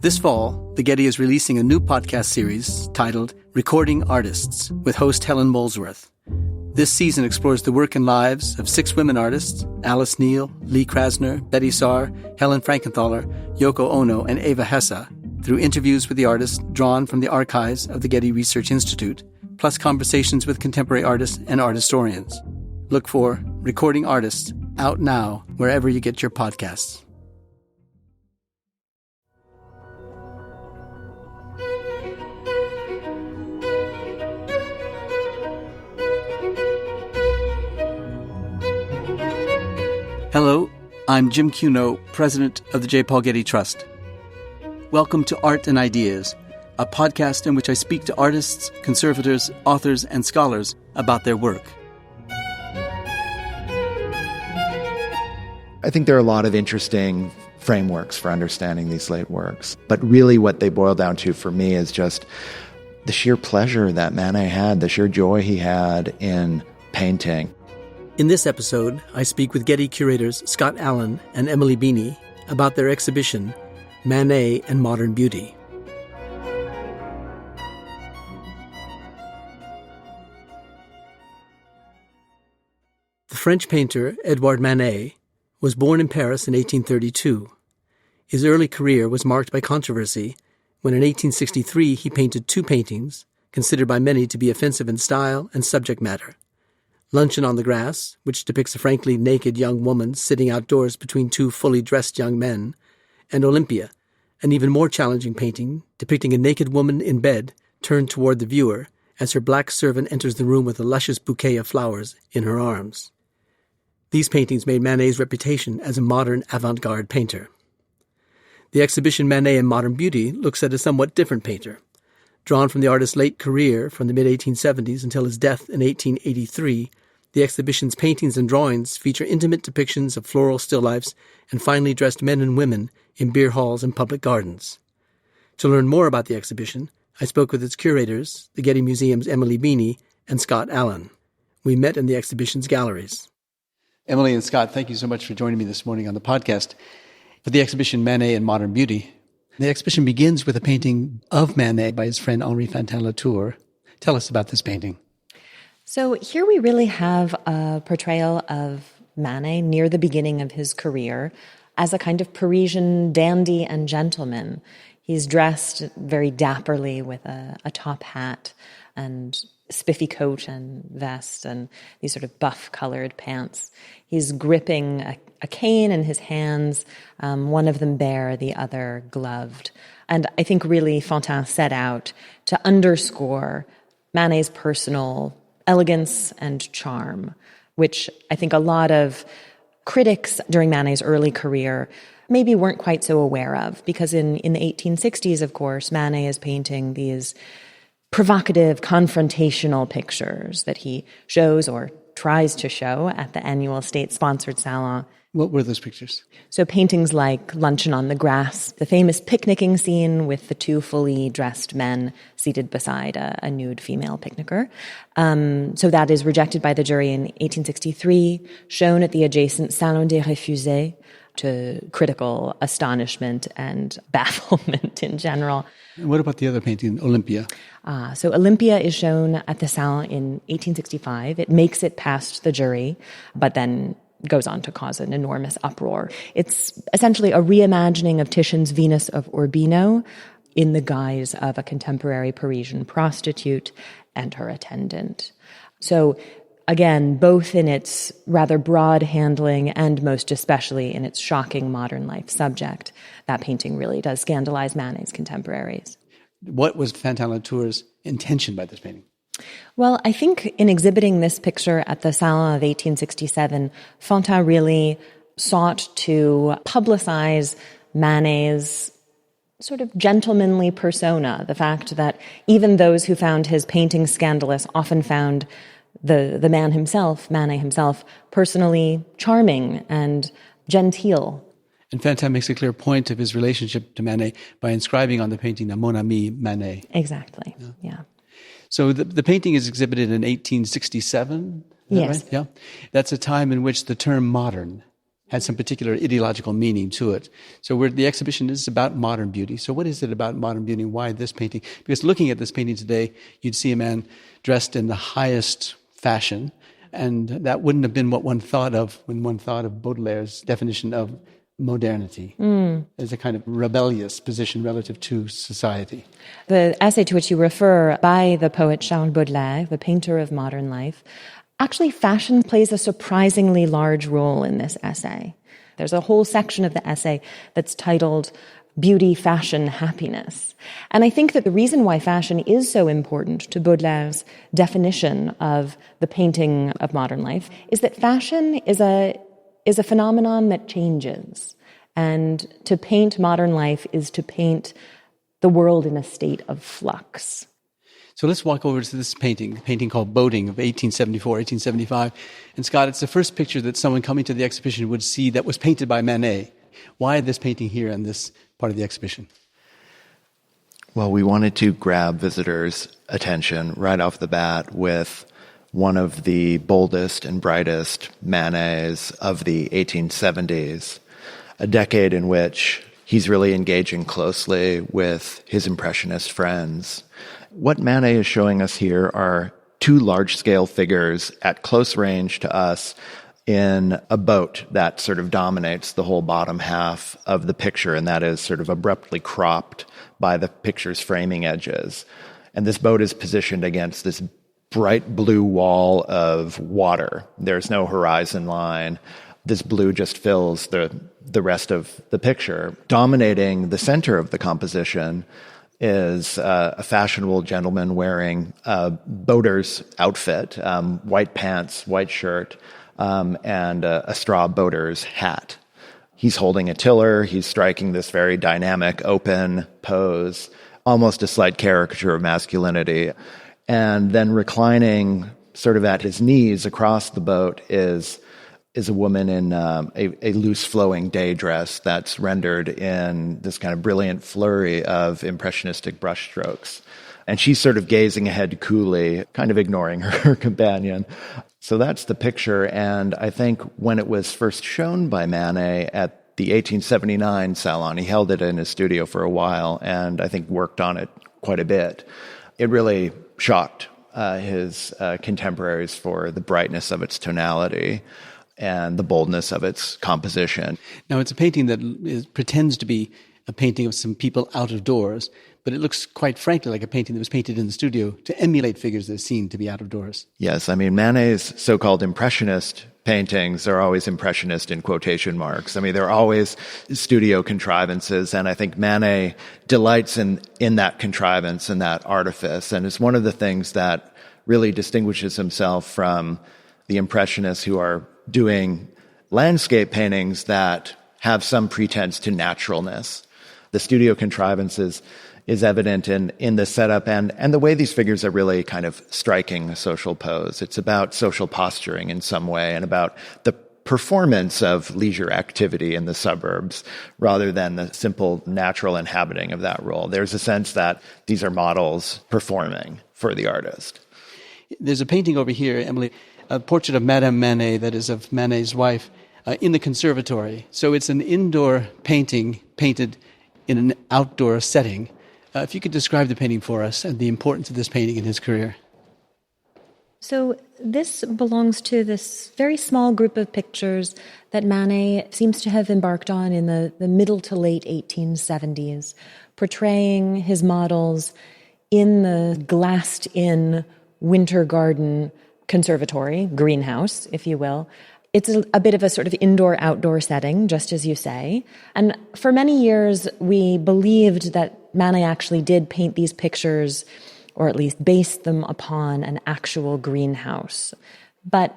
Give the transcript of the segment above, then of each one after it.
This fall, the Getty is releasing a new podcast series titled Recording Artists with host Helen Molesworth. This season explores the work and lives of 6 women artists, Alice Neal, Lee Krasner, Betty Saar, Helen Frankenthaler, Yoko Ono, and Eva Hesse, through interviews with the artists drawn from the archives of the Getty Research Institute, plus conversations with contemporary artists and art historians. Look for Recording Artists, out now wherever you get your podcasts. Hello, I'm Jim Cuno, president of the J. Paul Getty Trust. Welcome to Art and Ideas, a podcast in which I speak to artists, conservators, authors, and scholars about their work. I think there are a lot of interesting frameworks for understanding these late works. But really what they boil down to for me is just the sheer pleasure that Manet had, the sheer joy he had in painting. In this episode, I speak with Getty curators Scott Allan and Emily Beeny about their exhibition, Manet and Modern Beauty. The French painter Édouard Manet was born in Paris in 1832. His early career was marked by controversy when in 1863 he painted 2 paintings considered by many to be offensive in style and subject matter. Luncheon on the Grass, which depicts a frankly naked young woman sitting outdoors between 2 fully dressed young men, and Olympia, an even more challenging painting depicting a naked woman in bed turned toward the viewer as her black servant enters the room with a luscious bouquet of flowers in her arms. These paintings made Manet's reputation as a modern avant-garde painter. The exhibition Manet and Modern Beauty looks at a somewhat different painter. Drawn from the artist's late career from the mid-1870s until his death in 1883, the exhibition's paintings and drawings feature intimate depictions of floral still lifes and finely dressed men and women in beer halls and public gardens. To learn more about the exhibition, I spoke with its curators, the Getty Museum's Emily Beeny and Scott Allan. We met in the exhibition's galleries. Emily and Scott, thank you so much for joining me this morning on the podcast for the exhibition Manet and Modern Beauty. The exhibition begins with a painting of Manet by his friend Henri Fantin-Latour. Tell us about this painting. So here we really have a portrayal of Manet near the beginning of his career as a kind of Parisian dandy and gentleman. He's dressed very dapperly with a top hat and spiffy coat and vest and these sort of buff-colored pants. He's gripping a cane in his hands, one of them bare, the other gloved. And I think really Fantin set out to underscore Manet's personal elegance and charm, which I think a lot of critics during Manet's early career maybe weren't quite so aware of, because in the 1860s, of course, Manet is painting these provocative, confrontational pictures that he shows or tries to show at the annual state-sponsored salon. What were those pictures? So paintings like Luncheon on the Grass, the famous picnicking scene with the 2 fully dressed men seated beside a nude female picnicker. So that is rejected by the jury in 1863, shown at the adjacent Salon des Refusés, to critical astonishment and bafflement in general. And what about the other painting, Olympia? So Olympia is shown at the Salon in 1865. It makes it past the jury, but then goes on to cause an enormous uproar. It's essentially a reimagining of Titian's Venus of Urbino in the guise of a contemporary Parisian prostitute and her attendant. So again, both in its rather broad handling and most especially in its shocking modern life subject, that painting really does scandalize Manet's contemporaries. What was Fantin-Latour's intention by this painting? Well, I think in exhibiting this picture at the Salon of 1867, Fantin really sought to publicize Manet's sort of gentlemanly persona, the fact that even those who found his paintings scandalous often found the man himself, Manet himself, personally charming and genteel. And Fantin makes a clear point of his relationship to Manet by inscribing on the painting, "Mon ami Manet." Exactly, yeah. So the painting is exhibited in 1867, is that yes. right? Yeah. That's a time in which the term modern had some particular ideological meaning to it. So the exhibition is about modern beauty. So what is it about modern beauty? Why this painting? Because looking at this painting today, you'd see a man dressed in the highest fashion, and that wouldn't have been what one thought of when one thought of Baudelaire's definition of modernity as a kind of rebellious position relative to society. The essay to which you refer by the poet Charles Baudelaire, the painter of modern life, actually fashion plays a surprisingly large role in this essay. There's a whole section of the essay that's titled Beauty, Fashion, Happiness. And I think that the reason why fashion is so important to Baudelaire's definition of the painting of modern life is that fashion is a phenomenon that changes. And to paint modern life is to paint the world in a state of flux. So let's walk over to this painting, a painting called Boating of 1874, 1875. And Scott, it's the first picture that someone coming to the exhibition would see that was painted by Manet. Why this painting here in this part of the exhibition? Well, we wanted to grab visitors' attention right off the bat with one of the boldest and brightest Manets of the 1870s, a decade in which he's really engaging closely with his Impressionist friends. What Manet is showing us here are two large-scale figures at close range to us in a boat that sort of dominates the whole bottom half of the picture, and that is sort of abruptly cropped by the picture's framing edges. And this boat is positioned against this bright blue wall of water. There's no horizon line. This blue just fills the rest of the picture. Dominating the center of the composition is a fashionable gentleman wearing a boater's outfit, white pants, white shirt, and a straw boater's hat. He's holding a tiller. He's striking this very dynamic, open pose, almost a slight caricature of masculinity. And then reclining sort of at his knees across the boat is a woman in a loose flowing day dress that's rendered in this kind of brilliant flurry of impressionistic brushstrokes. And she's sort of gazing ahead coolly, kind of ignoring her companion. So that's the picture. And I think when it was first shown by Manet at the 1879 Salon, he held it in his studio for a while and I think worked on it quite a bit. It really shocked his contemporaries for the brightness of its tonality and the boldness of its composition. Now, it's a painting that pretends to be a painting of some people out of doors, but it looks quite frankly like a painting that was painted in the studio to emulate figures that are seen to be out of doors. Yes, I mean, Manet's so-called impressionist paintings are always impressionist in quotation marks. I mean, they're always studio contrivances, and I think Manet delights in that contrivance and that artifice, and it's one of the things that really distinguishes himself from the impressionists who are doing landscape paintings that have some pretense to naturalness. The studio contrivances is evident in the setup and the way these figures are really kind of striking a social pose. It's about social posturing in some way and about the performance of leisure activity in the suburbs rather than the simple natural inhabiting of that role. There's a sense that these are models performing for the artist. There's a painting over here, Emily, a portrait of Madame Manet, that is of Manet's wife, in the conservatory. So it's an indoor painting painted in an outdoor setting. If you could describe the painting for us and the importance of this painting in his career. So this belongs to this very small group of pictures that Manet seems to have embarked on in the middle to late 1870s, portraying his models in the glassed-in winter garden conservatory, greenhouse, if you will. It's a bit of a sort of indoor-outdoor setting, just as you say. And for many years, we believed that Manet actually did paint these pictures, or at least based them upon an actual greenhouse. But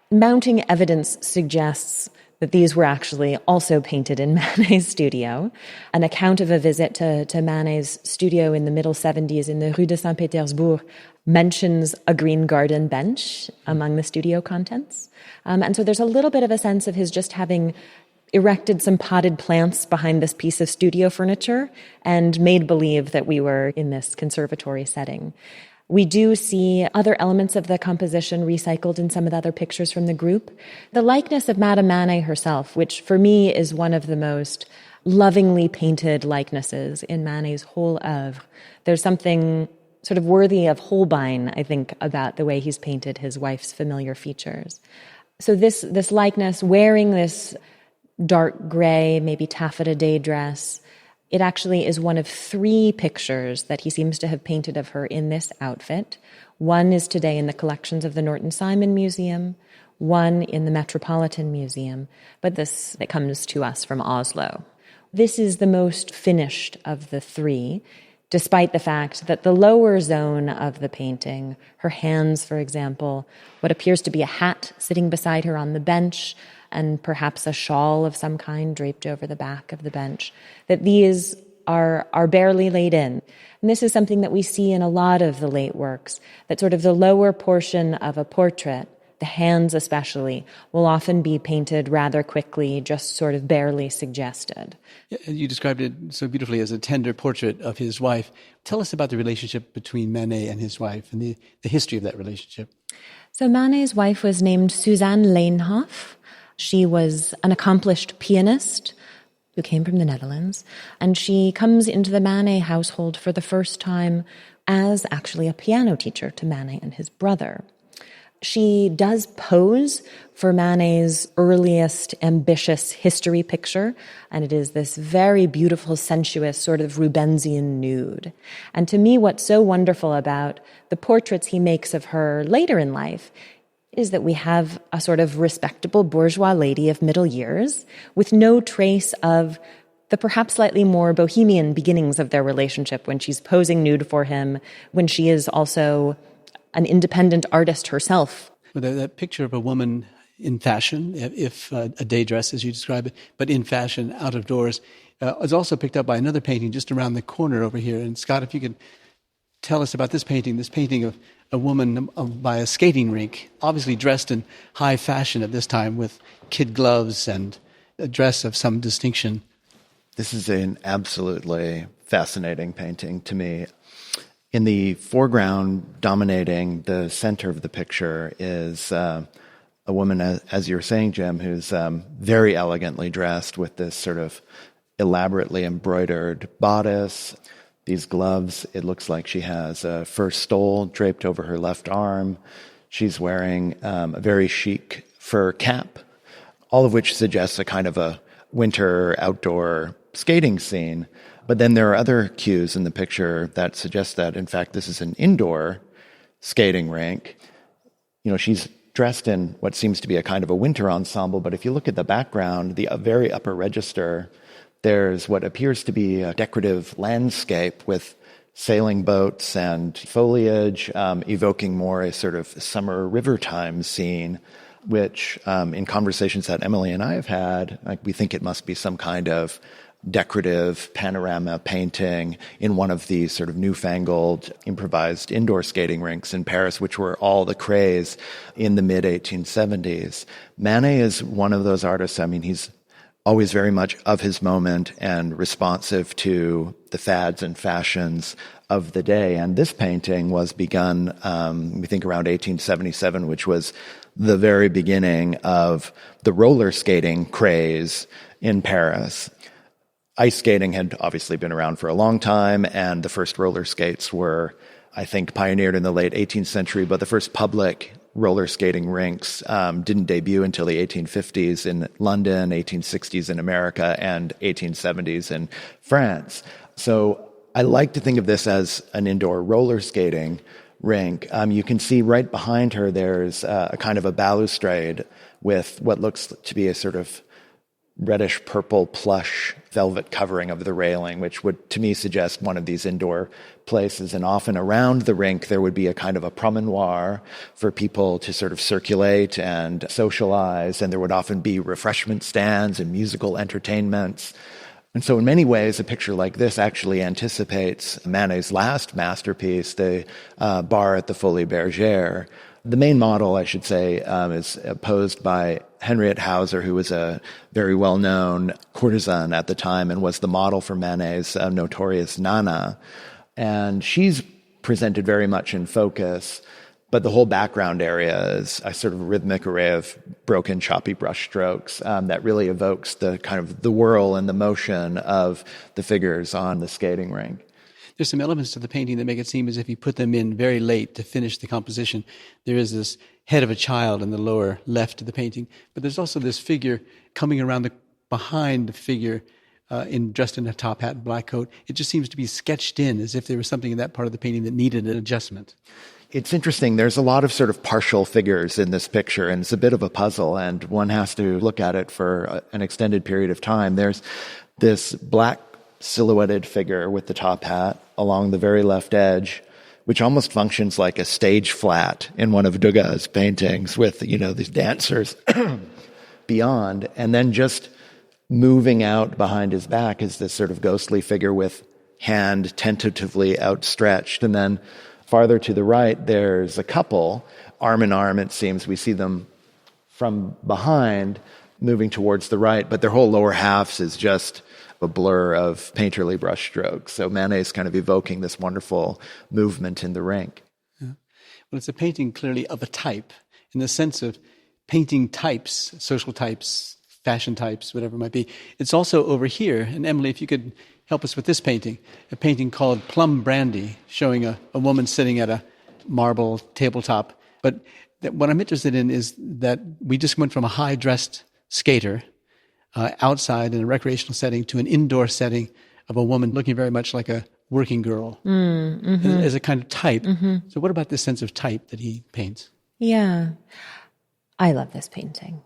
mounting evidence suggests that these were actually also painted in Manet's studio. An account of a visit to Manet's studio in the middle 70s in the Rue de Saint-Pétersbourg mentions a green garden bench among the studio contents. And so there's a little bit of a sense of his just having erected some potted plants behind this piece of studio furniture and made believe that we were in this conservatory setting. We do see other elements of the composition recycled in some of the other pictures from the group. The likeness of Madame Manet herself, which for me is one of the most lovingly painted likenesses in Manet's whole oeuvre. There's something sort of worthy of Holbein, I think, about the way he's painted his wife's familiar features. So this likeness, wearing this dark gray, maybe taffeta day dress, it actually is one of 3 pictures that he seems to have painted of her in this outfit. One is today in the collections of the Norton Simon Museum, one in the Metropolitan Museum, but this that comes to us from Oslo. This is the most finished of the 3, despite the fact that the lower zone of the painting, her hands, for example, what appears to be a hat sitting beside her on the bench, and perhaps a shawl of some kind draped over the back of the bench, that these are barely laid in. And this is something that we see in a lot of the late works, that sort of the lower portion of a portrait, the hands especially, will often be painted rather quickly, just sort of barely suggested. You described it so beautifully as a tender portrait of his wife. Tell us about the relationship between Manet and his wife and the history of that relationship. So Manet's wife was named Suzanne Leenhoff. She was an accomplished pianist who came from the Netherlands, and she comes into the Manet household for the first time as actually a piano teacher to Manet and his brother. She does pose for Manet's earliest ambitious history picture, and it is this very beautiful, sensuous, sort of Rubensian nude. And to me, what's so wonderful about the portraits he makes of her later in life is that we have a sort of respectable bourgeois lady of middle years with no trace of the perhaps slightly more bohemian beginnings of their relationship when she's posing nude for him, when she is also an independent artist herself. Well, that picture of a woman in fashion, if a day dress, as you describe it, but in fashion, out of doors, is also picked up by another painting just around the corner over here. And Scott, if you could tell us about this painting of a woman by a skating rink, obviously dressed in high fashion at this time with kid gloves and a dress of some distinction. This is an absolutely fascinating painting to me. In the foreground, dominating the center of the picture, is a woman, as you were saying, Jim, who's very elegantly dressed with this sort of elaborately embroidered bodice. These gloves, it looks like she has a fur stole draped over her left arm. She's wearing a very chic fur cap, all of which suggests a kind of a winter outdoor skating scene. But then there are other cues in the picture that suggest that, in fact, this is an indoor skating rink. You know, she's dressed in what seems to be a kind of a winter ensemble, but if you look at the background, the very upper register, there's what appears to be a decorative landscape with sailing boats and foliage, evoking more a sort of summer river time scene, which in conversations that Emily and I have had, we think it must be some kind of decorative panorama painting in one of these sort of newfangled improvised indoor skating rinks in Paris, which were all the craze in the mid-1870s. Manet is one of those artists, I mean, he's always very much of his moment and responsive to the fads and fashions of the day. And this painting was begun, we think around 1877, which was the very beginning of the roller skating craze in Paris. Ice skating had obviously been around for a long time, and the first roller skates were, I think, pioneered in the late 18th century, but the first public roller skating rinks didn't debut until the 1850s in London, 1860s in America, and 1870s in France. So I like to think of this as an indoor roller skating rink. You can see right behind her there's a kind of a balustrade with what looks to be a sort of reddish purple plush velvet covering of the railing, which would to me suggest one of these indoor places. And often around the rink there would be a kind of a promenoir for people to sort of circulate and socialize, and there would often be refreshment stands and musical entertainments. And so in many ways, a picture like this actually anticipates Manet's last masterpiece, the bar at the Folies Bergère. The main model, I should say, is posed by Henriette Hauser, who was a very well-known courtesan at the time and was the model for Manet's notorious Nana. And she's presented very much in focus. But the whole background area is a sort of rhythmic array of broken, choppy brush strokes that really evokes the kind of the whirl and the motion of the figures on the skating rink. There's some elements to the painting that make it seem as if he put them in very late to finish the composition. There is this head of a child in the lower left of the painting, but there's also this figure coming around behind the figure dressed in a top hat and black coat. It just seems to be sketched in as if there was something in that part of the painting that needed an adjustment. It's interesting. There's a lot of sort of partial figures in this picture, and it's a bit of a puzzle, and one has to look at it for an extended period of time. There's this black silhouetted figure with the top hat along the very left edge, which almost functions like a stage flat in one of Degas' paintings with, these dancers beyond. And then just moving out behind his back is this sort of ghostly figure with hand tentatively outstretched. And then farther to the right, there's a couple, arm in arm, it seems. We see them from behind moving towards the right, but their whole lower halves is just a blur of painterly brush strokes. So Manet's kind of evoking this wonderful movement in the rink. Yeah. Well, it's a painting clearly of a type, in the sense of painting types, social types, fashion types, whatever it might be. It's also over here, and Emily, if you could help us with this painting, a painting called Plum Brandy, showing a woman sitting at a marble tabletop. But what I'm interested in is that we just went from a high-dressed skater outside in a recreational setting to an indoor setting of a woman looking very much like a working girl as a kind of type. Mm-hmm. So what about this sense of type that he paints? Yeah, I love this painting.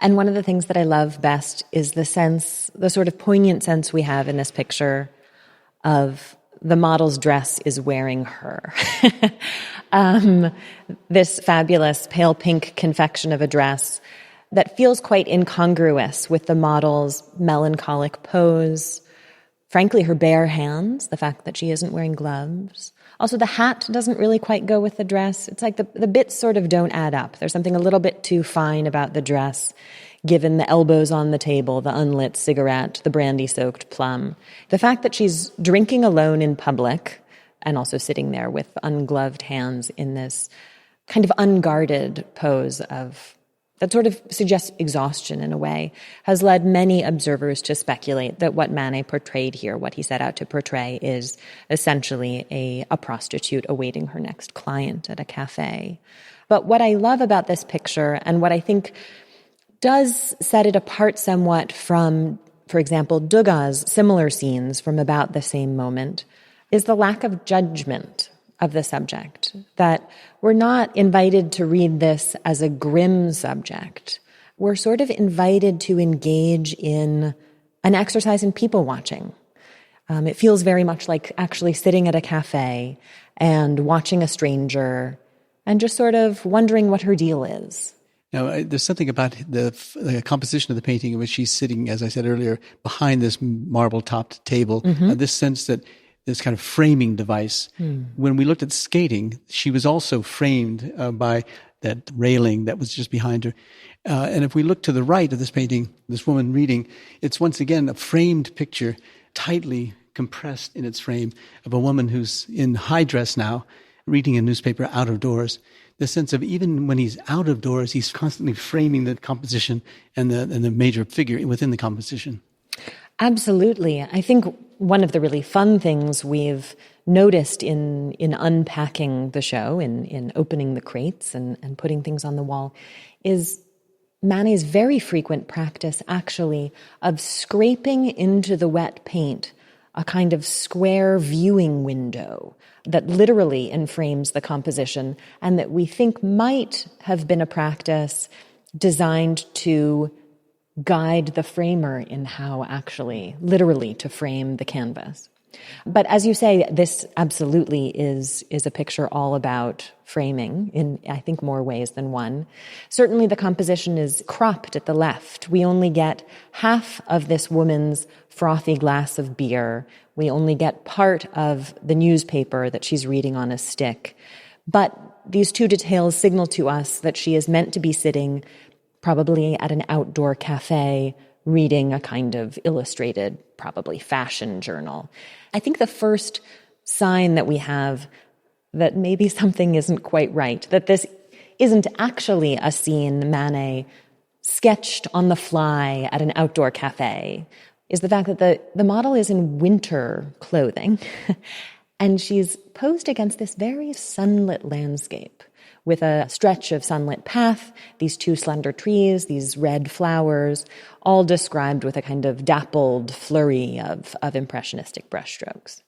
And one of the things that I love best is the sort of poignant sense we have in this picture of the model's dress is wearing her. This fabulous pale pink confection of a dress that feels quite incongruous with the model's melancholic pose. Frankly, her bare hands, the fact that she isn't wearing gloves. Also, the hat doesn't really quite go with the dress. It's like the bits sort of don't add up. There's something a little bit too fine about the dress, given the elbows on the table, the unlit cigarette, the brandy-soaked plum. The fact that she's drinking alone in public and also sitting there with ungloved hands in this kind of unguarded pose that sort of suggests exhaustion in a way, has led many observers to speculate that what Manet portrayed here, what he set out to portray, is essentially a prostitute awaiting her next client at a cafe. But what I love about this picture, and what I think does set it apart somewhat from, for example, Degas' similar scenes from about the same moment, is the lack of judgment of the subject, that we're not invited to read this as a grim subject. We're sort of invited to engage in an exercise in people watching. It feels very much like actually sitting at a cafe and watching a stranger and just sort of wondering what her deal is. Now, there's something about the composition of the painting in which she's sitting, as I said earlier, behind this marble-topped table, this sense that this kind of framing device. When we looked at skating, she was also framed by that railing that was just behind her. And if we look to the right of this painting, this woman reading, it's once again a framed picture, tightly compressed in its frame, of a woman who's in high dress now, reading a newspaper out of doors. The sense of even when he's out of doors, he's constantly framing the composition and the major figure within the composition. Absolutely. I think one of the really fun things we've noticed in unpacking the show, in opening the crates and putting things on the wall, is Manet's very frequent practice, actually, of scraping into the wet paint a kind of square viewing window that literally enframes the composition, and that we think might have been a practice designed to guide the framer in how actually, literally, to frame the canvas. But as you say, this absolutely is a picture all about framing in, I think, more ways than one. Certainly the composition is cropped at the left. We only get half of this woman's frothy glass of beer. We only get part of the newspaper that she's reading on a stick. But these two details signal to us that she is meant to be sitting probably at an outdoor cafe, reading a kind of illustrated, probably fashion journal. I think the first sign that we have that maybe something isn't quite right, that this isn't actually a scene Manet sketched on the fly at an outdoor cafe, is the fact that the model is in winter clothing and she's posed against this very sunlit landscape with a stretch of sunlit path, these two slender trees, these red flowers, all described with a kind of dappled flurry of impressionistic brushstrokes.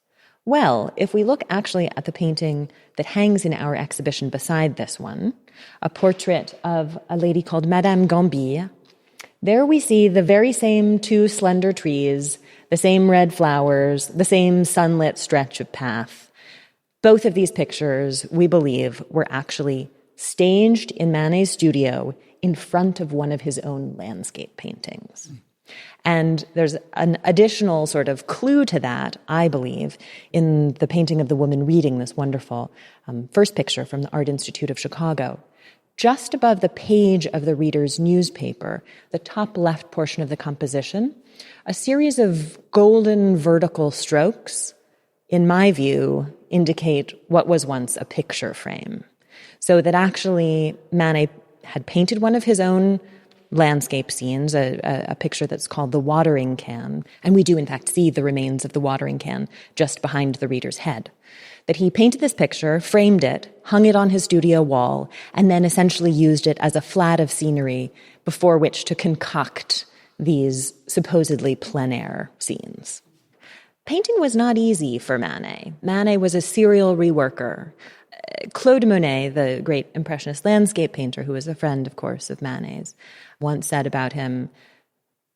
Well, if we look actually at the painting that hangs in our exhibition beside this one, a portrait of a lady called Madame Gambier, there we see the very same two slender trees, the same red flowers, the same sunlit stretch of path. Both of these pictures, we believe, were actually staged in Manet's studio in front of one of his own landscape paintings. And there's an additional sort of clue to that, I believe, in the painting of the woman reading, this wonderful first picture from the Art Institute of Chicago. Just above the page of the reader's newspaper, the top left portion of the composition, a series of golden vertical strokes, in my view, indicate what was once a picture frame. So that actually Manet had painted one of his own landscape scenes, a picture that's called The Watering Can, and we do in fact see the remains of the watering can just behind the reader's head. That he painted this picture, framed it, hung it on his studio wall, and then essentially used it as a flat of scenery before which to concoct these supposedly plein air scenes. Painting was not easy for Manet. Manet was a serial reworker. Claude Monet, the great Impressionist landscape painter, who was a friend, of course, of Manet's, once said about him,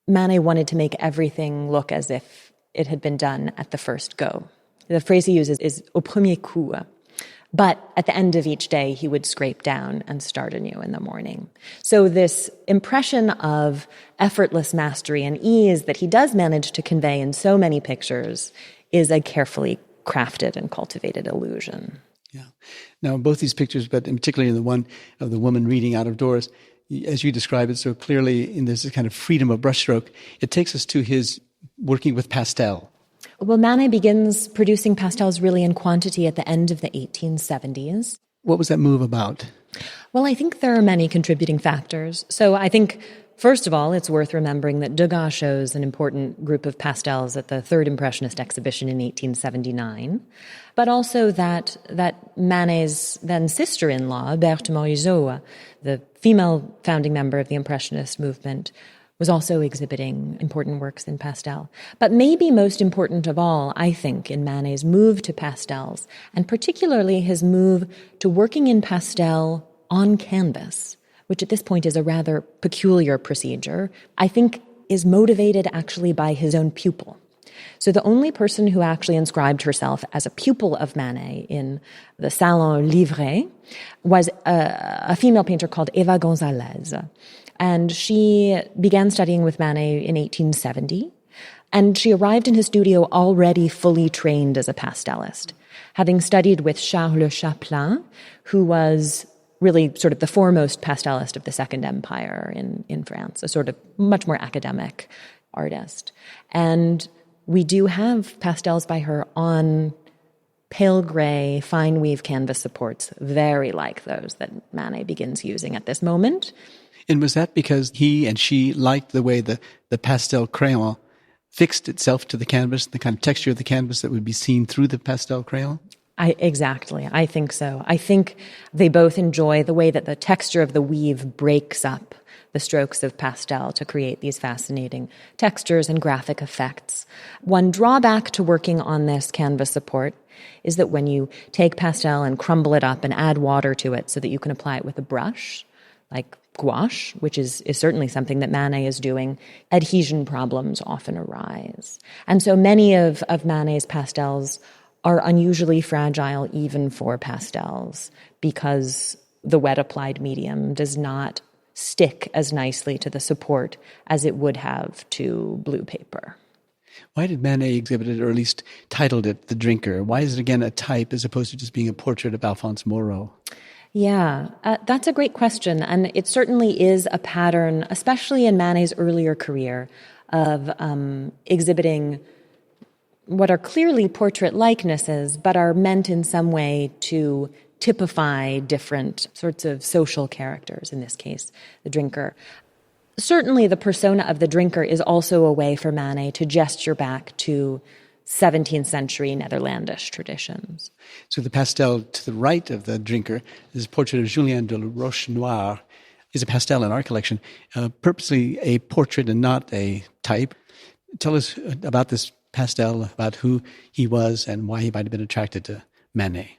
Manet wanted to make everything look as if it had been done at the first go. The phrase he uses is au premier coup. But at the end of each day, he would scrape down and start anew in the morning. So this impression of effortless mastery and ease that he does manage to convey in so many pictures is a carefully crafted and cultivated illusion. Yeah. Now, both these pictures, but particularly in the one of the woman reading out of doors, as you describe it so clearly in this kind of freedom of brushstroke, it takes us to his working with pastel. Well, Manet begins producing pastels really in quantity at the end of the 1870s. What was that move about? Well, I think there are many contributing factors. So I think, first of all, it's worth remembering that Degas shows an important group of pastels at the Third Impressionist exhibition in 1879, but also that Manet's then sister-in-law, Berthe Morisot, the female founding member of the Impressionist movement, was also exhibiting important works in pastel. But maybe most important of all, I think, in Manet's move to pastels, and particularly his move to working in pastel on canvas, which at this point is a rather peculiar procedure, I think is motivated actually by his own pupil. So the only person who actually inscribed herself as a pupil of Manet in the Salon Livre was a female painter called Eva González. And she began studying with Manet in 1870, and she arrived in his studio already fully trained as a pastelist, having studied with Charles Chaplin, who was really sort of the foremost pastelist of the Second Empire in France, a sort of much more academic artist. And we do have pastels by her on pale gray, fine weave canvas supports, very like those that Manet begins using at this moment. And was that because he and she liked the way the pastel crayon fixed itself to the canvas, the kind of texture of the canvas that would be seen through the pastel crayon? Exactly. I think so. I think they both enjoy the way that the texture of the weave breaks up the strokes of pastel to create these fascinating textures and graphic effects. One drawback to working on this canvas support is that when you take pastel and crumble it up and add water to it so that you can apply it with a brush, like gouache, which is certainly something that Manet is doing, adhesion problems often arise. And so many of Manet's pastels are unusually fragile even for pastels because the wet applied medium does not stick as nicely to the support as it would have to blue paper. Why did Manet exhibit it, or at least titled it The Drinker? Why is it again a type as opposed to just being a portrait of Alphonse Moreau? Yeah, that's a great question. And it certainly is a pattern, especially in Manet's earlier career, of exhibiting what are clearly portrait likenesses, but are meant in some way to typify different sorts of social characters, in this case, the drinker. Certainly the persona of the drinker is also a way for Manet to gesture back to 17th century Netherlandish traditions. So the pastel to the right of the drinker is a portrait of Julien de la Roche-Noire, is a pastel in our collection, purposely a portrait and not a type. Tell us about this pastel, about who he was and why he might have been attracted to Manet.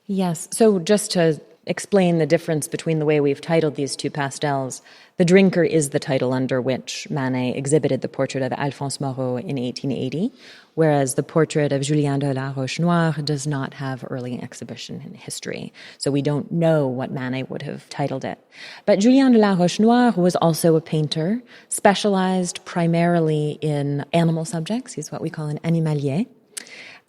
Yes, so just to explain the difference between the way we've titled these two pastels, The Drinker is the title under which Manet exhibited the portrait of Alphonse Moreau in 1880, whereas the portrait of Julien de la Roche-Noire does not have early exhibition in history. So we don't know what Manet would have titled it. But Julien de la Roche-Noire was also a painter, specialized primarily in animal subjects. He's what we call an animalier.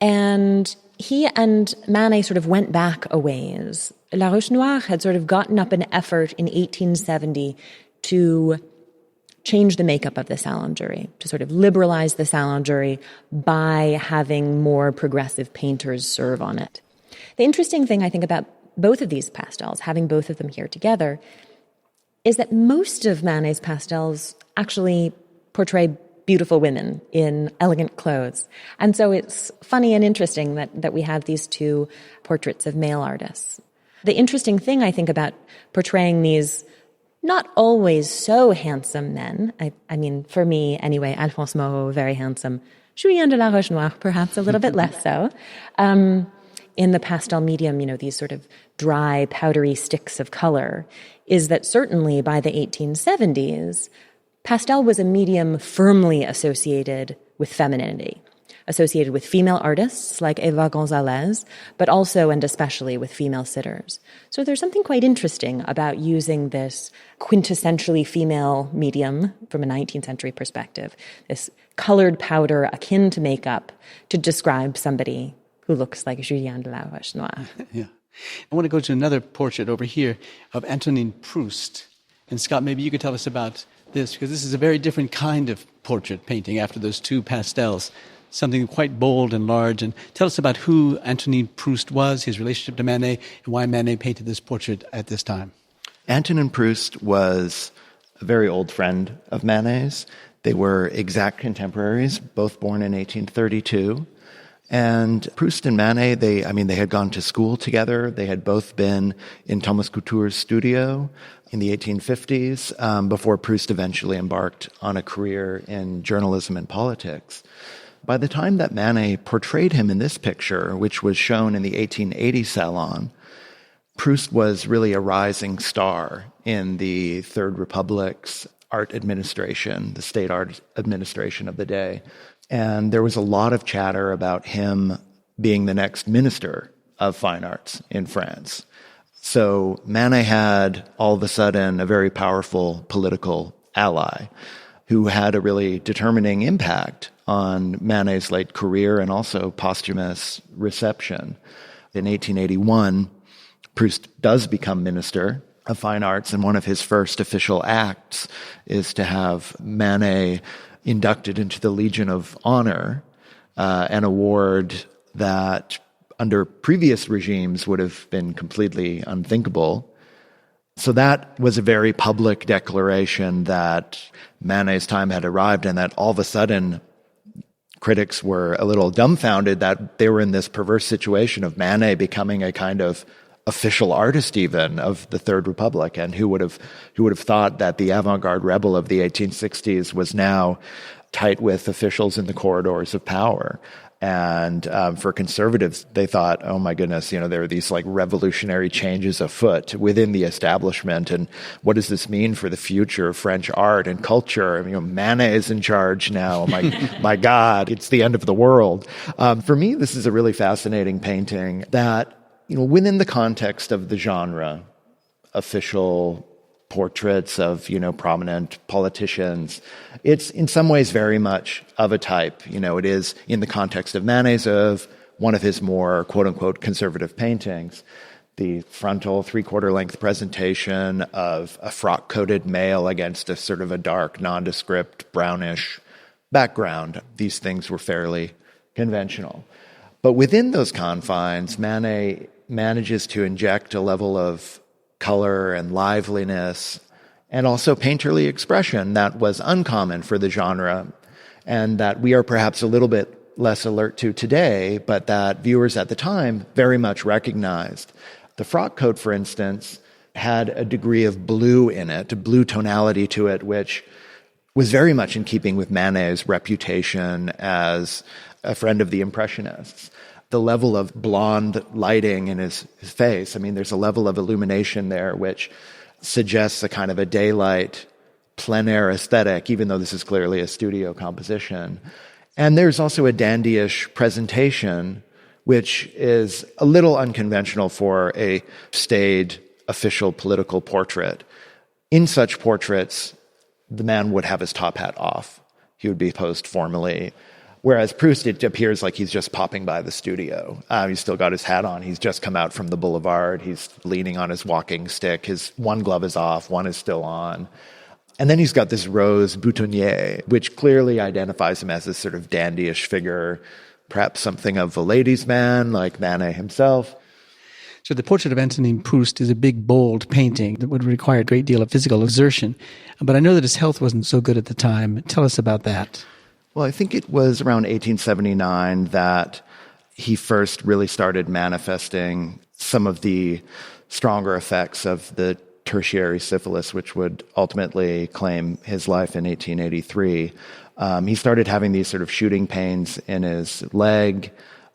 And he and Manet sort of went back a ways. La Roche-Noire had sort of gotten up an effort in 1870 to change the makeup of the salon jury, to sort of liberalize the salon jury by having more progressive painters serve on it. The interesting thing, I think, about both of these pastels, having both of them here together, is that most of Manet's pastels actually portray beautiful women in elegant clothes. And so it's funny and interesting that we have these two portraits of male artists. The interesting thing, I think, about portraying these not always so handsome men, I mean, for me anyway, Alphonse Moreau, very handsome, Julien de la Roche-Noire, perhaps a little bit less so, in the pastel medium, these sort of dry, powdery sticks of color, is that certainly by the 1870s, pastel was a medium firmly associated with femininity, associated with female artists like Eva González, but also and especially with female sitters. So there's something quite interesting about using this quintessentially female medium from a 19th century perspective, this colored powder akin to makeup, to describe somebody who looks like Julien de la Roche-Noire. Yeah. I want to go to another portrait over here of Antonin Proust. And Scott, maybe you could tell us about this, because this is a very different kind of portrait painting after those two pastels, something quite bold and large. And tell us about who Antonin Proust was, his relationship to Manet, and why Manet painted this portrait at this time. Antonin Proust was a very old friend of Manet's. They were exact contemporaries, both born in 1832. And Proust and Manet, they had gone to school together. They had both been in Thomas Couture's studio in the 1850s, before Proust eventually embarked on a career in journalism and politics. By the time that Manet portrayed him in this picture, which was shown in the 1880 Salon, Proust was really a rising star in the Third Republic's art administration, the state art administration of the day. And there was a lot of chatter about him being the next minister of fine arts in France. So Manet had all of a sudden a very powerful political ally who had a really determining impact on Manet's late career and also posthumous reception. In 1881, Proust does become Minister of Fine Arts, and one of his first official acts is to have Manet inducted into the Legion of Honor, an award that under previous regimes would have been completely unthinkable. So that was a very public declaration that Manet's time had arrived, and that all of a sudden critics were a little dumbfounded that they were in this perverse situation of Manet becoming a kind of official artist even of the Third Republic, and who would have thought that the avant-garde rebel of the 1860s was now tight with officials in the corridors of power. And for conservatives, they thought, oh my goodness, there are these like revolutionary changes afoot within the establishment, and what does this mean for the future of French art and culture? Manet is in charge now. My God, it's the end of the world. For me, this is a really fascinating painting that, within the context of the genre, official portraits of, prominent politicians, it's in some ways very much of a type. It is in the context of Manet's of one of his more quote-unquote conservative paintings. The frontal three-quarter length presentation of a frock-coated male against a sort of a dark, nondescript, brownish background. These things were fairly conventional. But within those confines, Manet manages to inject a level of color and liveliness and also painterly expression that was uncommon for the genre and that we are perhaps a little bit less alert to today, but that viewers at the time very much recognized. The frock coat, for instance, had a degree of blue in it, a blue tonality to it, which was very much in keeping with Manet's reputation as a friend of the Impressionists. The level of blonde lighting in his face, I mean, there's a level of illumination there which suggests a kind of a daylight, plein air aesthetic, even though this is clearly a studio composition. And there's also a dandyish presentation, which is a little unconventional for a staid, official political portrait. In such portraits, the man would have his top hat off. He would be posed formally. Whereas Proust, it appears like he's just popping by the studio. He's still got his hat on. He's just come out from the boulevard. He's leaning on his walking stick. His one glove is off, one is still on. And then he's got this rose boutonniere, which clearly identifies him as this sort of dandyish figure, perhaps something of a ladies' man, like Manet himself. So the portrait of Antonin Proust is a big, bold painting that would require a great deal of physical exertion. But I know that his health wasn't so good at the time. Tell us about that. Well, I think it was around 1879 that he first really started manifesting some of the stronger effects of the tertiary syphilis, which would ultimately claim his life in 1883. He started having these sort of shooting pains in his leg.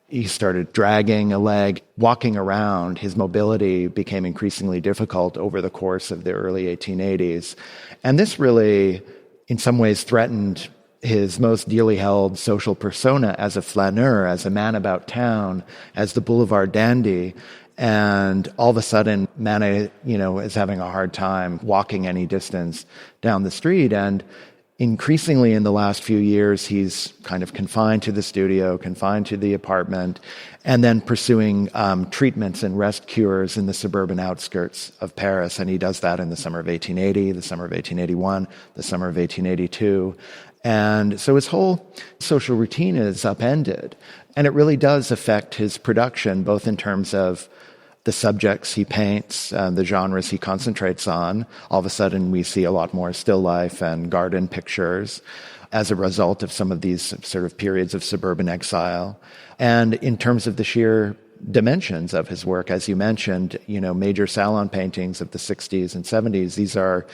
He started dragging a leg. Walking around, his mobility became increasingly difficult over the course of the early 1880s. And this really, in some ways, threatened his most dearly held social persona as a flaneur, as a man about town, as the boulevard dandy. And all of a sudden, Manet, is having a hard time walking any distance down the street. And increasingly in the last few years, he's kind of confined to the studio, confined to the apartment, and then pursuing treatments and rest cures in the suburban outskirts of Paris. And he does that in the summer of 1880, the summer of 1881, the summer of 1882. And so his whole social routine is upended. And it really does affect his production, both in terms of the subjects he paints, the genres he concentrates on. All of a sudden, we see a lot more still life and garden pictures as a result of some of these sort of periods of suburban exile. And in terms of the sheer dimensions of his work, as you mentioned, major salon paintings of the 60s and 70s, these are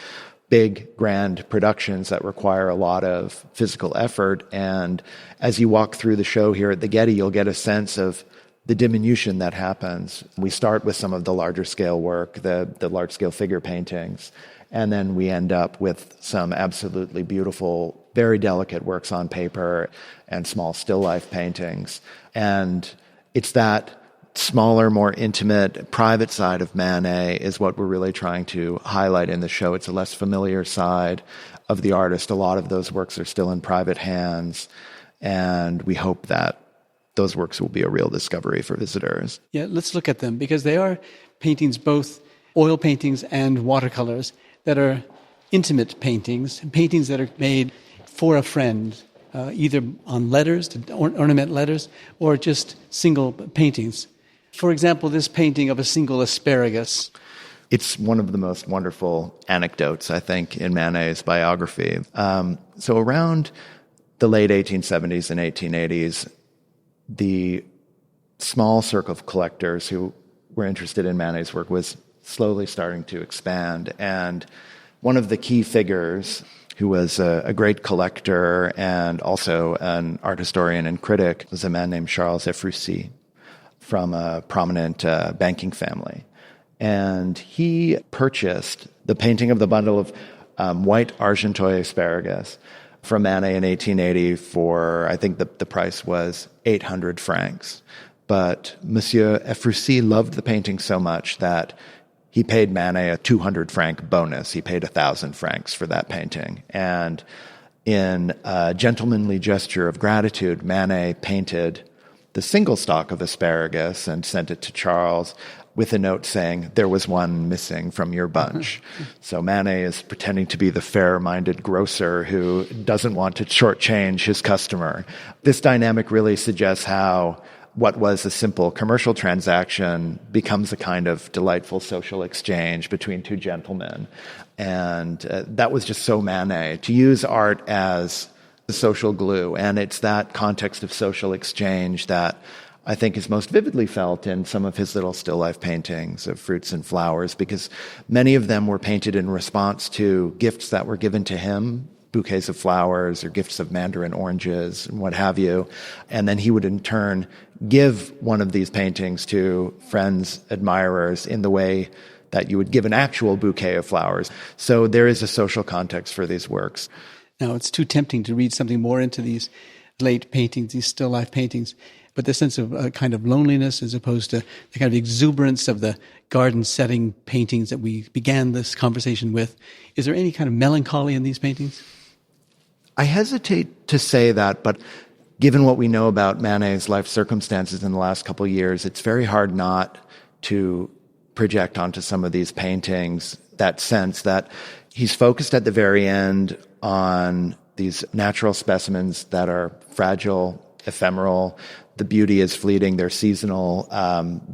big, grand productions that require a lot of physical effort. And as you walk through the show here at the Getty, you'll get a sense of the diminution that happens. We start with some of the larger scale work, the large scale figure paintings, and then we end up with some absolutely beautiful, very delicate works on paper and small still life paintings. And it's that smaller, more intimate, private side of Manet is what we're really trying to highlight in the show. It's a less familiar side of the artist. A lot of those works are still in private hands, and we hope that those works will be a real discovery for visitors. Yeah, let's look at them, because they are paintings, both oil paintings and watercolors, that are intimate paintings that are made for a friend, either on letters, to ornament letters, or just single paintings. For example, this painting of a single asparagus. It's one of the most wonderful anecdotes, I think, in Manet's biography. So around the late 1870s and 1880s, the small circle of collectors who were interested in Manet's work was slowly starting to expand. And one of the key figures, who was a great collector and also an art historian and critic, was a man named Charles Ephrussi, from a prominent banking family. And he purchased the painting of the bundle of white Argenteuil asparagus from Manet in 1880 for, I think the price was 800 francs. But Monsieur Ephrussi loved the painting so much that he paid Manet a 200 franc bonus. He paid 1,000 francs for that painting. And in a gentlemanly gesture of gratitude, Manet painted the single stalk of asparagus and sent it to Charles. with a note saying, there was one missing from your bunch. So Manet is pretending to be the fair-minded grocer who doesn't want to shortchange his customer. This dynamic really suggests how what was a simple commercial transaction becomes a kind of delightful social exchange between two gentlemen. And that was just so Manet, to use art as the social glue. And it's that context of social exchange that I think is most vividly felt in some of his little still life paintings of fruits and flowers, because many of them were painted in response to gifts that were given to him, bouquets of flowers or gifts of mandarin oranges and what have you. And then he would in turn give one of these paintings to friends, admirers, in the way that you would give an actual bouquet of flowers. So there is a social context for these works. Now, it's too tempting to read something more into these late paintings, these still life paintings, but the sense of a kind of loneliness as opposed to the kind of exuberance of the garden setting paintings that we began this conversation with. Is there any kind of melancholy in these paintings? I hesitate to say that, but given what we know about Manet's life circumstances in the last couple of years, it's very hard not to project onto some of these paintings that sense that he's focused at the very end on these natural specimens that are fragile, ephemeral. The beauty is fleeting, they're seasonal,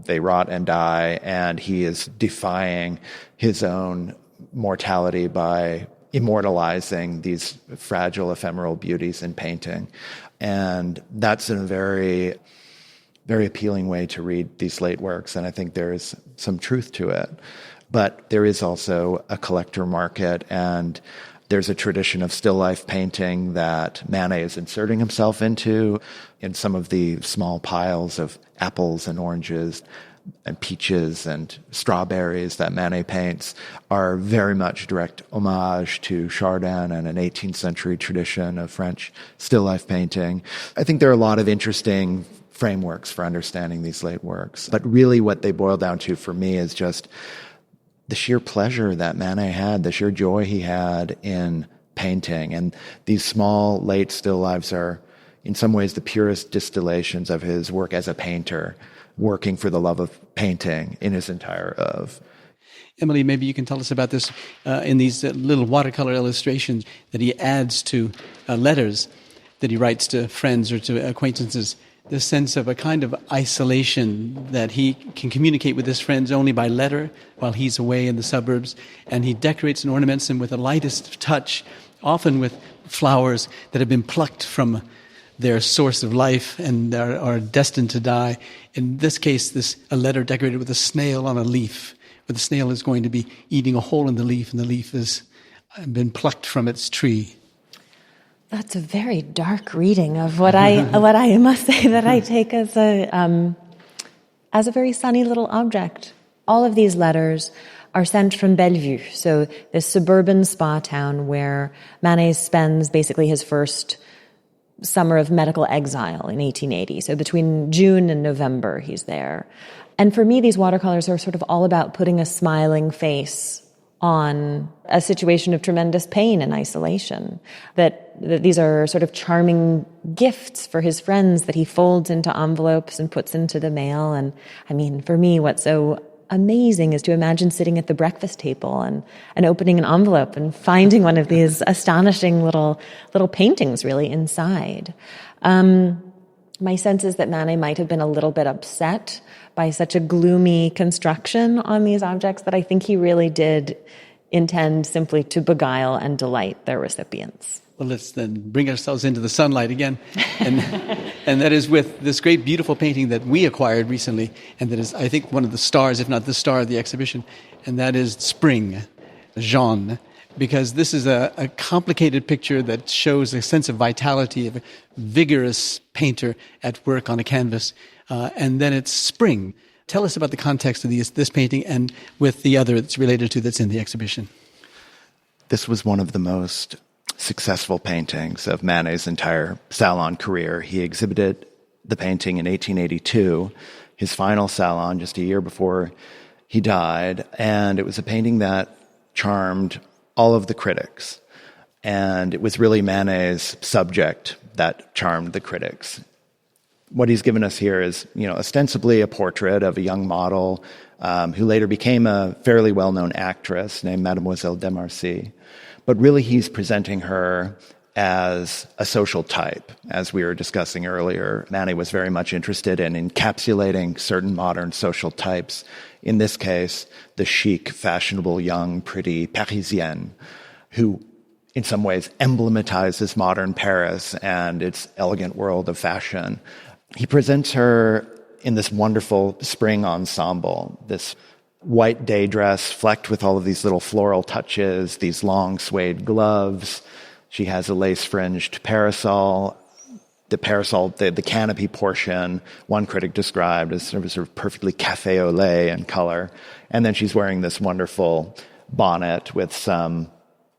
they rot and die, and he is defying his own mortality by immortalizing these fragile, ephemeral beauties in painting. And that's in a very, very appealing way to read these late works, and I think there is some truth to it. But there is also a collector market, and there's a tradition of still life painting that Manet is inserting himself into in some of the small piles of apples and oranges and peaches and strawberries that Manet paints are very much direct homage to Chardin and an 18th century tradition of French still life painting. I think there are a lot of interesting frameworks for understanding these late works. But really what they boil down to for me is just the sheer pleasure that Manet had, the sheer joy he had in painting. And these small, late still lives are, in some ways, the purest distillations of his work as a painter, working for the love of painting in his entire oeuvre. Emily, maybe you can tell us about this in these little watercolor illustrations that he adds to letters that he writes to friends or to acquaintances. The sense of a kind of isolation that he can communicate with his friends only by letter while he's away in the suburbs. And he decorates and ornaments them with the lightest touch, often with flowers that have been plucked from their source of life and are destined to die. In this case, a letter decorated with a snail on a leaf, where the snail is going to be eating a hole in the leaf, and the leaf has been plucked from its tree. That's a very dark reading of what I must say that I take as a very sunny little object. All of these letters are sent from Bellevue, so this suburban spa town where Manet spends basically his first summer of medical exile in 1880. So between June and November, he's there. And for me, these watercolors are sort of all about putting a smiling face on a situation of tremendous pain and isolation, that these are sort of charming gifts for his friends that he folds into envelopes and puts into the mail. And I mean, for me, what's so amazing is to imagine sitting at the breakfast table and opening an envelope and finding one of these astonishing little paintings really inside. My sense is that Manet might have been a little bit upset by such a gloomy construction on these objects that I think he really did intend simply to beguile and delight their recipients. Well, let's then bring ourselves into the sunlight again. And that is with this great, beautiful painting that we acquired recently, and that is, I think, one of the stars, if not the star of the exhibition, and that is Spring, Jeanne, because this is a complicated picture that shows a sense of vitality of a vigorous painter at work on a canvas. And then it's spring. Tell us about the context of this painting and with the other that's related to that's in the exhibition. This was one of the most successful paintings of Manet's entire salon career. He exhibited the painting in 1882, his final salon just a year before he died, and it was a painting that charmed all of the critics. And it was really Manet's subject that charmed the critics. What he's given us here is, ostensibly a portrait of a young model who later became a fairly well-known actress named Mademoiselle Demarcy. But really he's presenting her as a social type. As we were discussing earlier, Manet was very much interested in encapsulating certain modern social types. In this case, the chic, fashionable, young, pretty Parisienne, who in some ways emblematizes modern Paris and its elegant world of fashion. He presents her in this wonderful spring ensemble, this white day dress flecked with all of these little floral touches, these long suede gloves. She has a lace-fringed parasol. The parasol, the canopy portion, one critic described as sort of perfectly café au lait in color. And then she's wearing this wonderful bonnet with some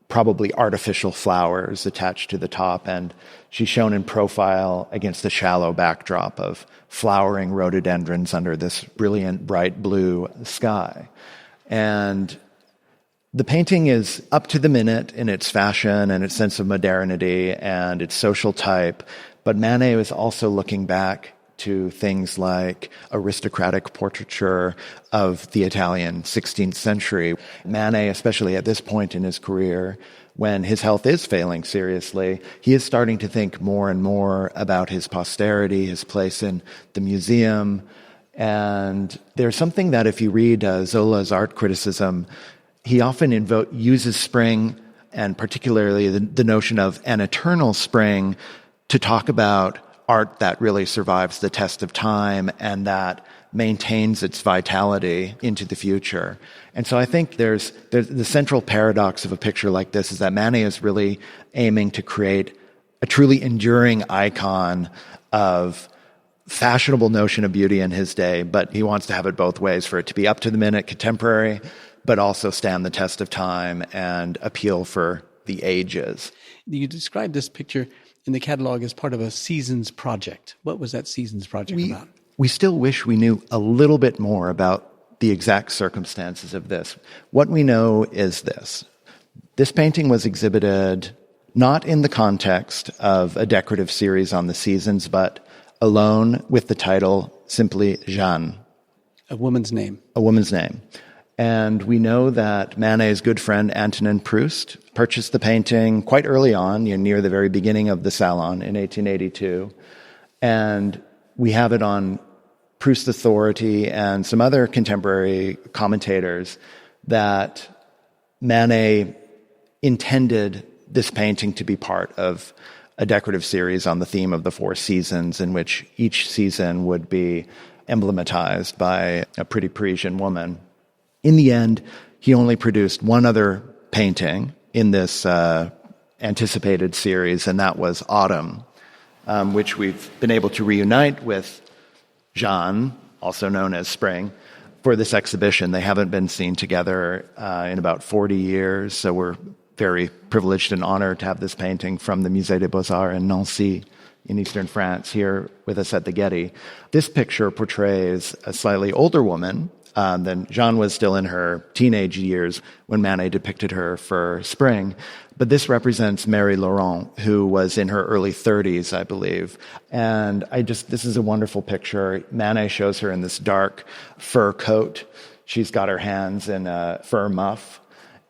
probably artificial flowers attached to the top, and she's shown in profile against the shallow backdrop of flowering rhododendrons under this brilliant, bright blue sky. And the painting is up to the minute in its fashion and its sense of modernity and its social type, but Manet is also looking back to things like aristocratic portraiture of the Italian 16th century. Manet, especially at this point in his career, when his health is failing seriously, he is starting to think more and more about his posterity, his place in the museum. And there's something that if you read Zola's art criticism, he often uses spring, and particularly the notion of an eternal spring, to talk about art that really survives the test of time and that maintains its vitality into the future. And so I think there's the central paradox of a picture like this is that Manet is really aiming to create a truly enduring icon of fashionable notion of beauty in his day, but he wants to have it both ways, for it to be up to the minute, contemporary, but also stand the test of time and appeal for the ages. You described this picture in the catalog as part of a seasons project. What was that seasons project about? We still wish we knew a little bit more about the exact circumstances of this. What we know is this. This painting was exhibited not in the context of a decorative series on the seasons, but alone with the title simply Jeanne. A woman's name. A woman's name. And we know that Manet's good friend Antonin Proust purchased the painting quite early on, near the very beginning of the Salon in 1882. And we have it on Proust's authority and some other contemporary commentators that Manet intended this painting to be part of a decorative series on the theme of the four seasons, in which each season would be emblematized by a pretty Parisian woman. In the end, he only produced one other painting in this anticipated series, and that was Autumn, which we've been able to reunite with Jeanne, also known as Spring, for this exhibition. They haven't been seen together in about 40 years, so we're very privileged and honored to have this painting from the Musée des Beaux-Arts in Nancy in eastern France here with us at the Getty. This picture portrays a slightly older woman than Jeanne was still in her teenage years when Manet depicted her for Spring. But this represents Marie Laurent, who was in her early 30s, I believe. And this is a wonderful picture. Manet shows her in this dark fur coat. She's got her hands in a fur muff.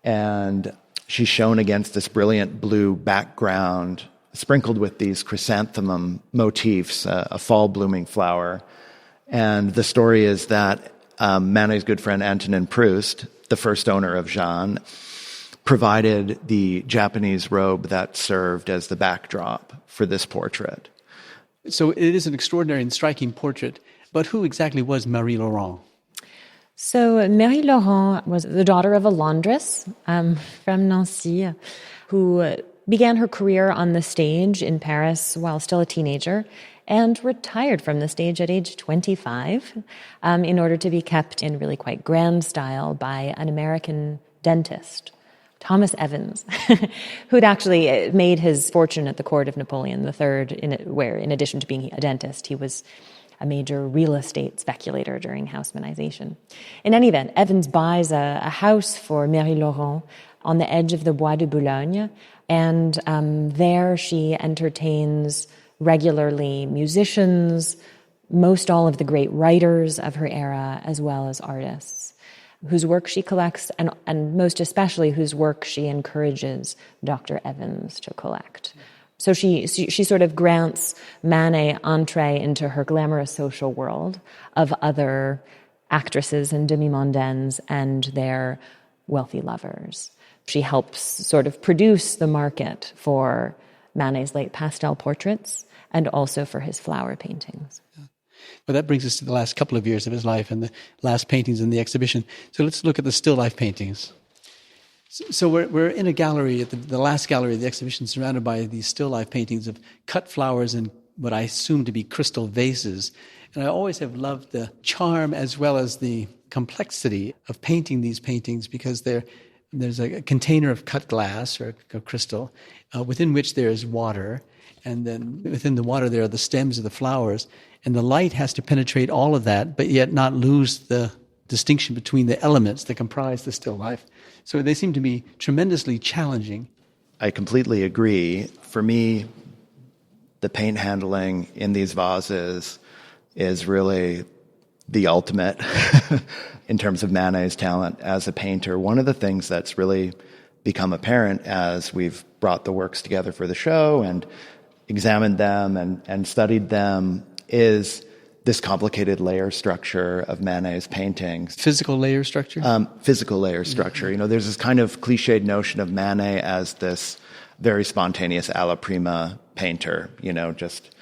And she's shown against this brilliant blue background, sprinkled with these chrysanthemum motifs, a fall-blooming flower. And the story is that Manet's good friend Antonin Proust, the first owner of Jeanne, provided the Japanese robe that served as the backdrop for this portrait. So it is an extraordinary and striking portrait, but who exactly was Marie Laurent? So Marie Laurent was the daughter of a laundress from Nancy who began her career on the stage in Paris while still a teenager and retired from the stage at age 25 in order to be kept in really quite grand style by an American dentist, Thomas Evans, who'd actually made his fortune at the court of Napoleon III, where in addition to being a dentist, he was a major real estate speculator during Haussmannization. In any event, Evans buys a house for Marie Laurent on the edge of the Bois de Boulogne, and there she entertains regularly musicians, most all of the great writers of her era, as well as artists, whose work she collects, and most especially whose work she encourages Dr. Evans to collect. So she sort of grants Manet entree into her glamorous social world of other actresses and demi-mondaines and their wealthy lovers. She helps sort of produce the market for Manet's late pastel portraits and also for his flower paintings. Well, that brings us to the last couple of years of his life and the last paintings in the exhibition. So let's look at the still life paintings. So we're in a gallery, at the last gallery of the exhibition, surrounded by these still life paintings of cut flowers in what I assume to be crystal vases. And I always have loved the charm as well as the complexity of painting these paintings, because there's a container of cut glass or crystal within which there is water, and then within the water there are the stems of the flowers, and the light has to penetrate all of that, but yet not lose the distinction between the elements that comprise the still life. So they seem to be tremendously challenging. I completely agree. For me, the paint handling in these vases is really the ultimate in terms of Manet's talent as a painter. One of the things that's really become apparent as we've brought the works together for the show and examined them and studied them is this complicated layer structure of Manet's paintings. Physical layer structure? Physical layer structure. Mm-hmm. You know, there's this kind of cliched notion of Manet as this very spontaneous alla prima painter, you know, just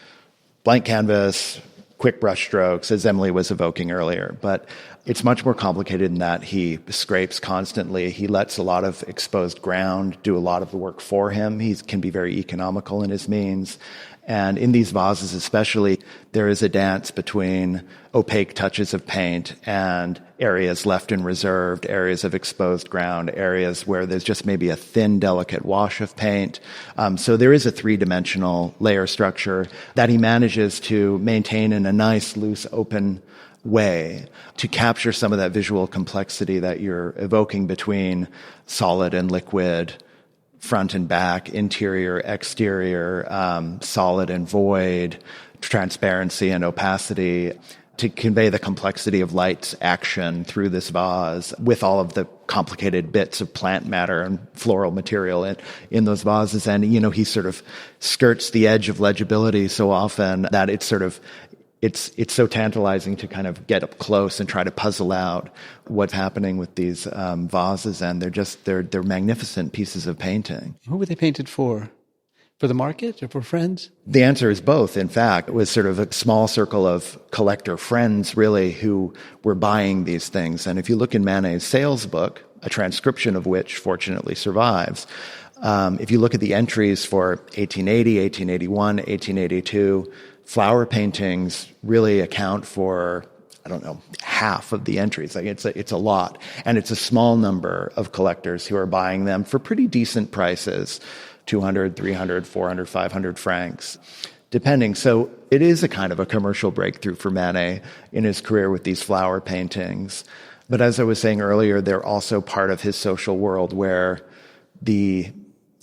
blank canvas, quick brush strokes, as Emily was evoking earlier. But it's much more complicated than that. He scrapes constantly. He lets a lot of exposed ground do a lot of the work for him. He can be very economical in his means. And in these vases especially, there is a dance between opaque touches of paint and areas left in reserved, areas of exposed ground, areas where there's just maybe a thin, delicate wash of paint. So there is a three-dimensional layer structure that he manages to maintain in a nice, loose, open way to capture some of that visual complexity that you're evoking between solid and liquid, front and back, interior, exterior, solid and void, transparency and opacity, to convey the complexity of light's action through this vase with all of the complicated bits of plant matter and floral material in those vases. And, you know, he sort of skirts the edge of legibility so often that it's sort of it's so tantalizing to kind of get up close and try to puzzle out what's happening with these vases, and they're magnificent pieces of painting. Who were they painted for? For the market or for friends? The answer is both, in fact. It was sort of a small circle of collector friends, really, who were buying these things. And if you look in Manet's sales book, a transcription of which fortunately survives, if you look at the entries for 1880, 1881, 1882, flower paintings really account for, I don't know, half of the entries. Like it's a lot. And it's a small number of collectors who are buying them for pretty decent prices, 200, 300, 400, 500 francs, depending. So it is a kind of a commercial breakthrough for Manet in his career with these flower paintings. But as I was saying earlier, they're also part of his social world where the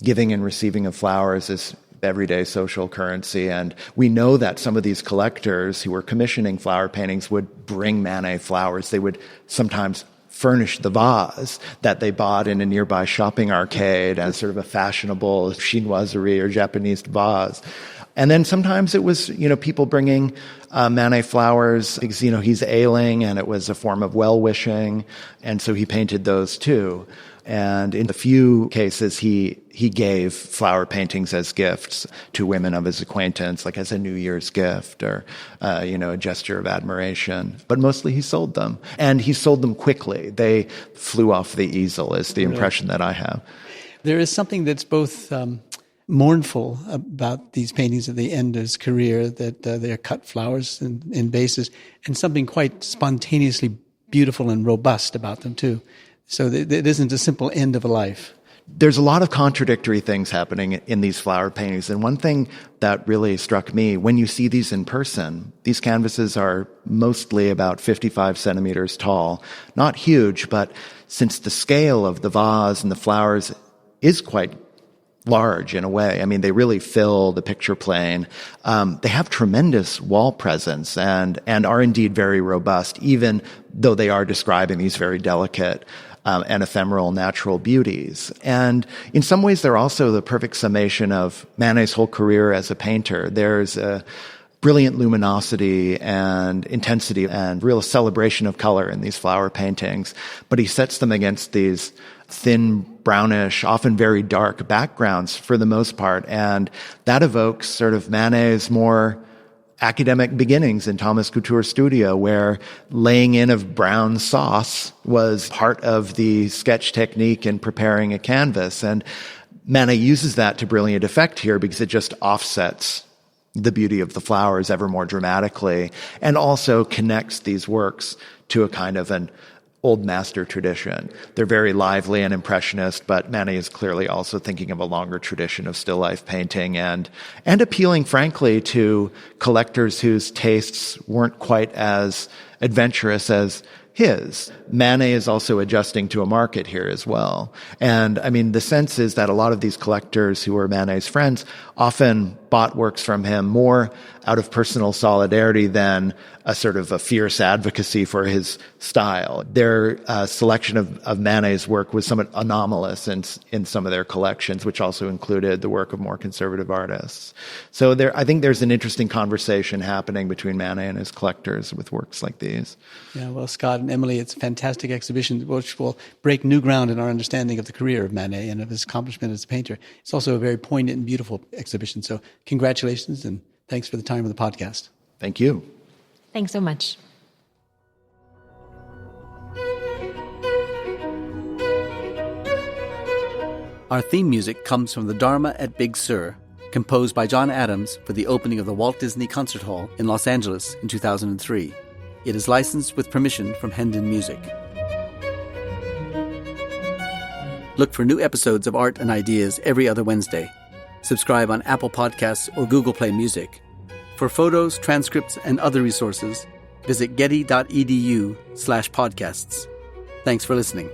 giving and receiving of flowers is everyday social currency. And we know that some of these collectors who were commissioning flower paintings would bring Manet flowers. They would sometimes furnish the vase that they bought in a nearby shopping arcade as sort of a fashionable chinoiserie or Japanese vase. And then sometimes it was, you know, people bringing Manet flowers because, you know, he's ailing and it was a form of well-wishing. And so he painted those too. And in a few cases, he gave flower paintings as gifts to women of his acquaintance, like as a New Year's gift or, a gesture of admiration. But mostly he sold them. And he sold them quickly. They flew off the easel is the impression that I have. There is something that's both mournful about these paintings at the end of his career, that they're cut flowers in vases, and something quite spontaneously beautiful and robust about them too. So it isn't a simple end of a life. There's a lot of contradictory things happening in these flower paintings. And one thing that really struck me, when you see these in person, these canvases are mostly about 55 centimeters tall. Not huge, but since the scale of the vase and the flowers is quite large in a way. I mean, they really fill the picture plane. They have tremendous wall presence and are indeed very robust, even though they are describing these very delicate and ephemeral natural beauties. And in some ways, they're also the perfect summation of Manet's whole career as a painter. There's a brilliant luminosity and intensity and real celebration of color in these flower paintings, but he sets them against these thin, brownish, often very dark backgrounds for the most part. And that evokes sort of Manet's more academic beginnings in Thomas Couture's studio, where laying in of brown sauce was part of the sketch technique in preparing a canvas. And Manet uses that to brilliant effect here because it just offsets the beauty of the flowers ever more dramatically, and also connects these works to a kind of an old master tradition. They're very lively and impressionist, but Manet is clearly also thinking of a longer tradition of still life painting and appealing, frankly, to collectors whose tastes weren't quite as adventurous as his. Manet is also adjusting to a market here as well. And I mean, the sense is that a lot of these collectors who were Manet's friends often bought works from him more out of personal solidarity than a sort of a fierce advocacy for his style. Their selection of Manet's work was somewhat anomalous in some of their collections, which also included the work of more conservative artists. So I think there's an interesting conversation happening between Manet and his collectors with works like these. Yeah, well, Scott and Emily, it's a fantastic exhibition which will break new ground in our understanding of the career of Manet and of his accomplishment as a painter. It's also a very poignant and beautiful exhibition. So congratulations and thanks for the time of the podcast. Thank you. Thanks so much. Our theme music comes from the Dharma at Big Sur, composed by John Adams for the opening of the Walt Disney Concert Hall in Los Angeles in 2003. It is licensed with permission from Hendon Music. Look for new episodes of Art and Ideas every other Wednesday. Subscribe on Apple Podcasts or Google Play Music. For photos, transcripts, and other resources, visit getty.edu/podcasts. Thanks for listening.